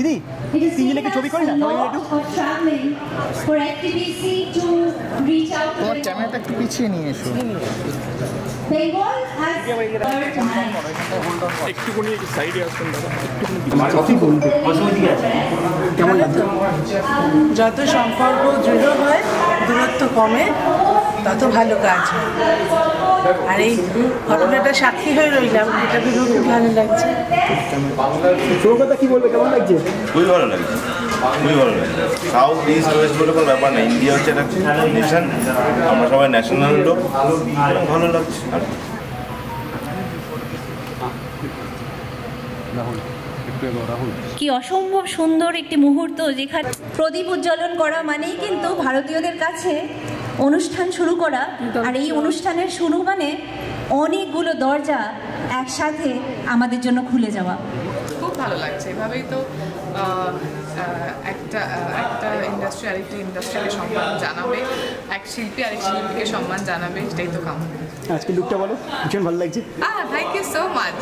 দিদি তিনজনে কি ছবি করি না সবাই একটু তোমার ক্যামেরাটা একটু পিছিয়ে নিয়ে এসো। একটুখানি সাইডে আসবেন দাদা, কেমন লাগছে? যত সম্পর্ক দৃঢ় হয়, দূরত্ব কমে, তত ভালো কাজ হয়। আর এই ঘটনাটা সাক্ষী হয়ে রইলাম, এটা ভেবেও খুব ভালো লাগছে। সৌগতা কি বলবে, কেমন লাগছে? খুবই ভালো লাগছে, খুবই ভালো লাগছে। সাউথ ইস্ট ওয়েস্ট বলে কোনো ব্যাপার না, ইন্ডিয়া হচ্ছে একটা নেশন, আমরা সবাই ন্যাশনাল লোক, ভালো লাগছে। কি অসম্ভব সুন্দর একটি মুহূর্ত, যেখানে প্রদীপ উজ্জ্বলন করা মানেই কিন্তু ভারতীয়দের কাছে অনুষ্ঠান শুরু করা। আর এই অনুষ্ঠানের শুরু মানে অনেকগুলো দরজা একসাথে আমাদের জন্য খুলে যাওয়া। খুব ভালো লাগছে। এভাবেই তো একটা ইন্ডাস্ট্রি আরেকটা ইন্ডাস্ট্রিকে সম্মান জানাবে, এক শিল্পী আরেক শিল্পীকে সম্মান জানাবে, সেটাই তো কাম। আজকে লুকটা বলো, ভীষণ ভালো লাগছে। Thank you so much.